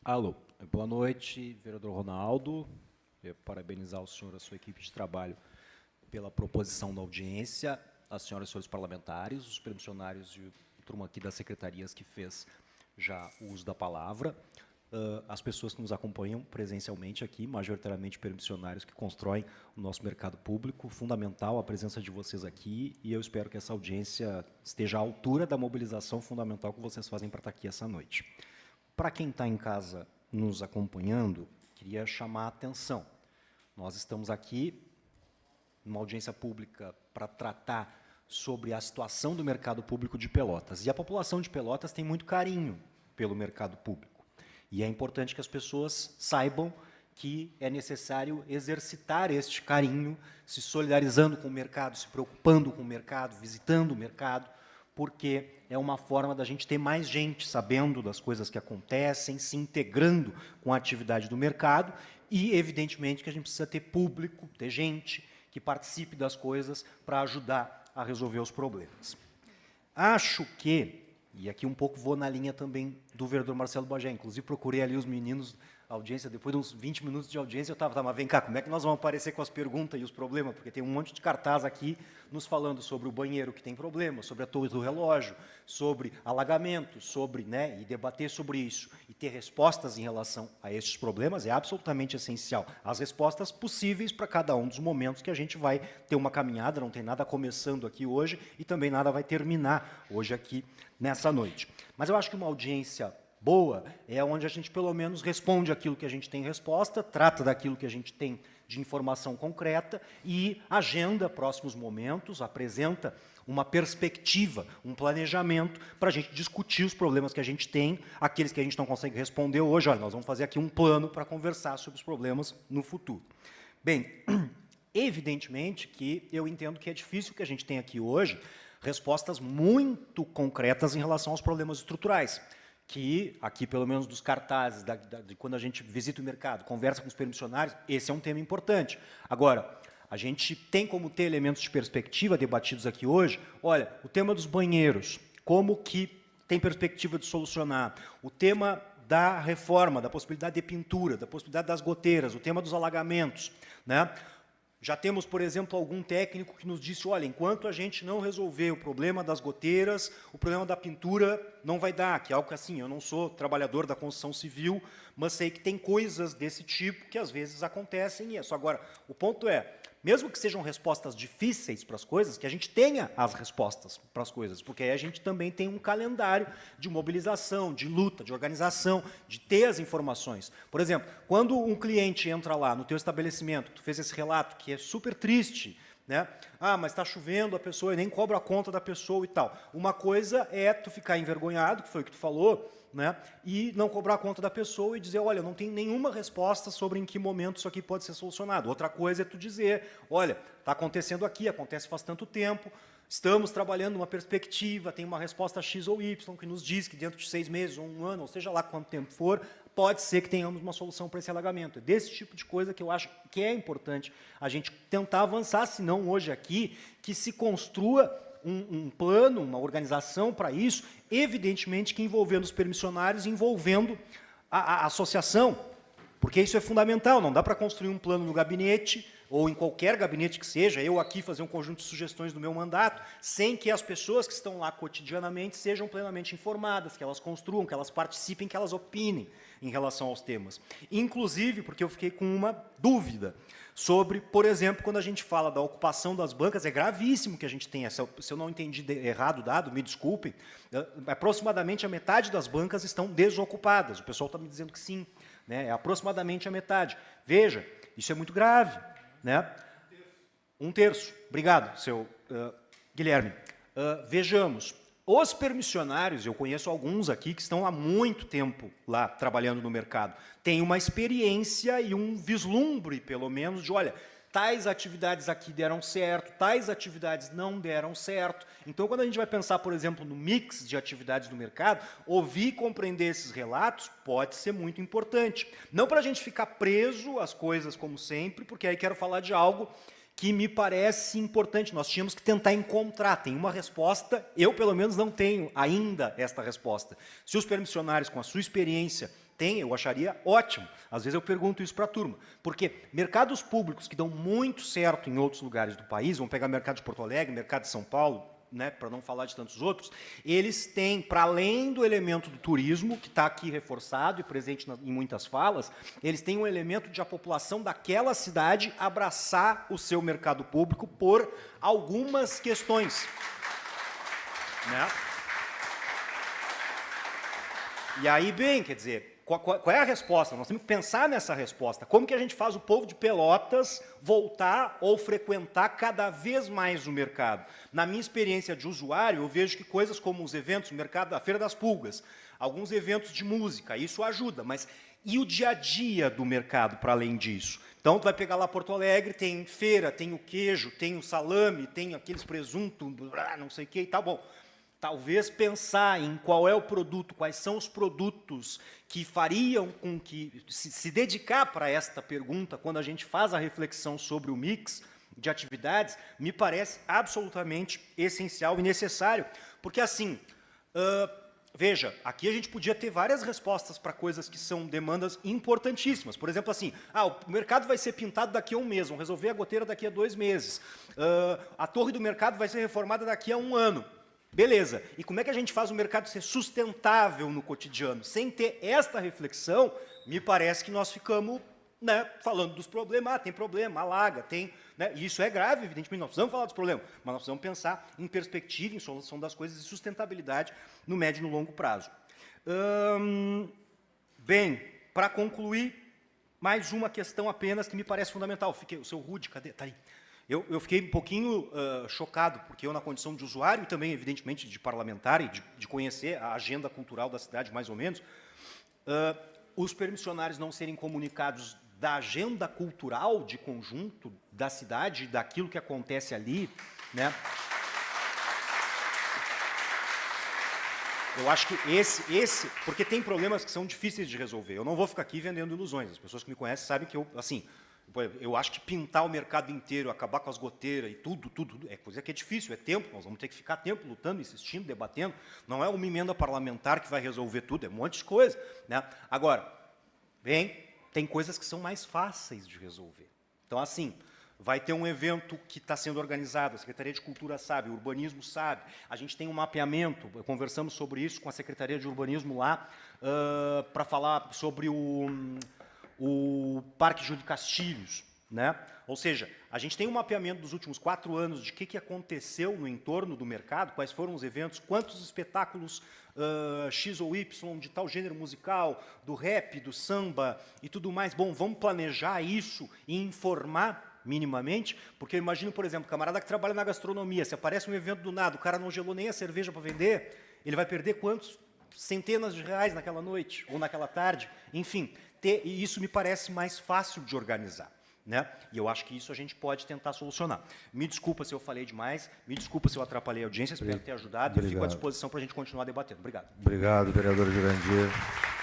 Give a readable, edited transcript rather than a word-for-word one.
Alô, boa noite, vereador Ronaldo. Eu parabenizar o senhor e a sua equipe de trabalho pela proposição da audiência, as senhoras e senhores parlamentares, os permissionários e a turma aqui das secretarias que fez já o uso da palavra, as pessoas que nos acompanham presencialmente aqui, majoritariamente permissionários que constroem o nosso mercado público, fundamental a presença de vocês aqui, e eu espero que essa audiência esteja à altura da mobilização fundamental que vocês fazem para estar aqui essa noite. Para quem está em casa nos acompanhando, queria chamar a atenção. Nós estamos aqui numa audiência pública para tratar sobre a situação do mercado público de Pelotas. E a população de Pelotas tem muito carinho pelo mercado público. E é importante que as pessoas saibam que é necessário exercitar este carinho, se solidarizando com o mercado, se preocupando com o mercado, visitando o mercado, porque é uma forma da gente ter mais gente sabendo das coisas que acontecem, se integrando com a atividade do mercado e, evidentemente, que a gente precisa ter público, ter gente que participe das coisas para ajudar a resolver os problemas. Acho que, e aqui um pouco vou na linha também do vereador Marcelo Bagé, inclusive procurei ali os meninos, a audiência, depois de uns 20 minutos de audiência, eu estava, mas vem cá, como é que nós vamos aparecer com as perguntas e os problemas? Porque tem um monte de cartaz aqui nos falando sobre o banheiro que tem problema, sobre a torre do relógio, sobre alagamento, sobre, e debater sobre isso, e ter respostas em relação a esses problemas é absolutamente essencial. As respostas possíveis para cada um dos momentos que a gente vai ter uma caminhada, não tem nada começando aqui hoje, e também nada vai terminar hoje aqui nessa noite. Mas eu acho que uma audiência boa é onde a gente, pelo menos, responde aquilo que a gente tem resposta, trata daquilo que a gente tem de informação concreta e agenda próximos momentos, apresenta uma perspectiva, um planejamento para a gente discutir os problemas que a gente tem, aqueles que a gente não consegue responder hoje. Olha, nós vamos fazer aqui um plano para conversar sobre os problemas no futuro. Bem, evidentemente que eu entendo que é difícil que a gente tenha aqui hoje respostas muito concretas em relação aos problemas estruturais, que, aqui, pelo menos dos cartazes, de quando a gente visita o mercado, conversa com os permissionários, esse é um tema importante. Agora, a gente tem como ter elementos de perspectiva debatidos aqui hoje, olha, o tema dos banheiros, como que tem perspectiva de solucionar, o tema da reforma, da possibilidade de pintura, da possibilidade das goteiras, o tema dos alagamentos, Já temos, por exemplo, algum técnico que nos disse, olha, enquanto a gente não resolver o problema das goteiras, o problema da pintura não vai dar, que é algo que, assim, eu não sou trabalhador da construção civil, mas sei que tem coisas desse tipo que, às vezes, acontecem isso. Agora, o ponto é, mesmo que sejam respostas difíceis para as coisas, que a gente tenha as respostas para as coisas, porque aí a gente também tem um calendário de mobilização, de luta, de organização, de ter as informações. Por exemplo, quando um cliente entra lá no teu estabelecimento, tu fez esse relato, que é super triste, Ah, mas está chovendo, a pessoa nem cobra a conta da pessoa e tal. Uma coisa é tu ficar envergonhado, que foi o que tu falou, e não cobrar a conta da pessoa e dizer, olha, não tem nenhuma resposta sobre em que momento isso aqui pode ser solucionado. Outra coisa é tu dizer, olha, está acontecendo aqui, acontece faz tanto tempo, estamos trabalhando numa perspectiva, tem uma resposta X ou Y que nos diz que dentro de 6 meses ou 1 ano, ou seja lá quanto tempo for, pode ser que tenhamos uma solução para esse alagamento. É desse tipo de coisa que eu acho que é importante a gente tentar avançar, se não hoje aqui, que se construa um plano, uma organização para isso, evidentemente que envolvendo os permissionários, envolvendo a associação, porque isso é fundamental, não dá para construir um plano no gabinete, ou em qualquer gabinete que seja, eu aqui fazer um conjunto de sugestões do meu mandato, sem que as pessoas que estão lá cotidianamente sejam plenamente informadas, que elas construam, que elas participem, que elas opinem em relação aos temas. Inclusive, porque eu fiquei com uma dúvida sobre, por exemplo, quando a gente fala da ocupação das bancas, é gravíssimo que a gente tenha, se eu não entendi errado o dado, me desculpem, aproximadamente a metade das bancas estão desocupadas, o pessoal está me dizendo que sim, é aproximadamente a metade. Veja, isso é muito grave, 1/3. Obrigado, seu Guilherme. Vejamos, os permissionários, eu conheço alguns aqui que estão há muito tempo lá trabalhando no mercado, têm uma experiência e um vislumbre, pelo menos, de, olha, tais atividades aqui deram certo, tais atividades não deram certo. Então, quando a gente vai pensar, por exemplo, no mix de atividades do mercado, ouvir e compreender esses relatos pode ser muito importante. Não para a gente ficar preso às coisas como sempre, porque aí quero falar de algo que me parece importante. Nós tínhamos que tentar encontrar, tem uma resposta, eu, pelo menos, não tenho ainda esta resposta. Se os permissionários, com a sua experiência, tem, eu acharia ótimo. Às vezes eu pergunto isso para a turma. Porque mercados públicos que dão muito certo em outros lugares do país, vamos pegar o mercado de Porto Alegre, mercado de São Paulo, né, para não falar de tantos outros, eles têm, para além do elemento do turismo, que está aqui reforçado e presente em muitas falas, eles têm um elemento de a população daquela cidade abraçar o seu mercado público por algumas questões. Né? E aí, bem, quer dizer, qual é a resposta? Nós temos que pensar nessa resposta. Como que a gente faz o povo de Pelotas voltar ou frequentar cada vez mais o mercado? Na minha experiência de usuário, eu vejo que coisas como os eventos, o mercado, a Feira das Pulgas, alguns eventos de música, isso ajuda, mas e o dia a dia do mercado para além disso? Então, tu vai pegar lá Porto Alegre, tem feira, tem o queijo, tem o salame, tem aqueles presuntos, não sei o que, tá bom. Talvez pensar em qual é o produto, quais são os produtos que fariam com que se dedicar para esta pergunta, quando a gente faz a reflexão sobre o mix de atividades, me parece absolutamente essencial e necessário. Porque, assim, veja, aqui a gente podia ter várias respostas para coisas que são demandas importantíssimas. Por exemplo, assim, o mercado vai ser pintado daqui a um mês, vamos resolver a goteira daqui a 2 meses. A torre do mercado vai ser reformada daqui a 1 ano. Beleza. E como é que a gente faz o mercado ser sustentável no cotidiano? Sem ter esta reflexão, me parece que nós ficamos, né, falando dos problemas. Tem problema, alaga, tem... Né, e isso é grave, evidentemente, nós precisamos falar dos problemas, mas nós precisamos pensar em perspectiva, em solução das coisas e sustentabilidade no médio e no longo prazo. Bem, para concluir, mais uma questão apenas que me parece fundamental. O seu Rude, cadê? Está aí. Eu fiquei um pouquinho chocado, porque eu, na condição de usuário e também, evidentemente, de parlamentar e de conhecer a agenda cultural da cidade, mais ou menos, os permissionários não serem comunicados da agenda cultural de conjunto da cidade, daquilo que acontece ali, né? Eu acho que porque tem problemas que são difíceis de resolver. Eu não vou ficar aqui vendendo ilusões. As pessoas que me conhecem sabem que eu acho que pintar o mercado inteiro, acabar com as goteiras e tudo, é coisa que é difícil, é tempo, nós vamos ter que ficar tempo lutando, insistindo, debatendo. Não é uma emenda parlamentar que vai resolver tudo, é um monte de coisa. Né? Agora, tem coisas que são mais fáceis de resolver. Então, assim, vai ter um evento que está sendo organizado, a Secretaria de Cultura sabe, o Urbanismo sabe, a gente tem um mapeamento, conversamos sobre isso com a Secretaria de Urbanismo lá, para falar sobre o Parque Júlio Castilhos, né? Ou seja, a gente tem um mapeamento dos últimos 4 anos de que aconteceu no entorno do mercado, quais foram os eventos, quantos espetáculos X ou Y de tal gênero musical, do rap, do samba e tudo mais. Bom, vamos planejar isso e informar minimamente, porque eu imagino, por exemplo, camarada que trabalha na gastronomia, se aparece um evento do nada, o cara não gelou nem a cerveja para vender, ele vai perder quantos? Centenas de reais naquela noite ou naquela tarde, enfim, e isso me parece mais fácil de organizar. Né? E eu acho que isso a gente pode tentar solucionar. Me desculpa se eu falei demais, me desculpa se eu atrapalhei a audiência, espero ter ajudado e fico à disposição para a gente continuar debatendo. Obrigado. Obrigado, vereador Jurandir.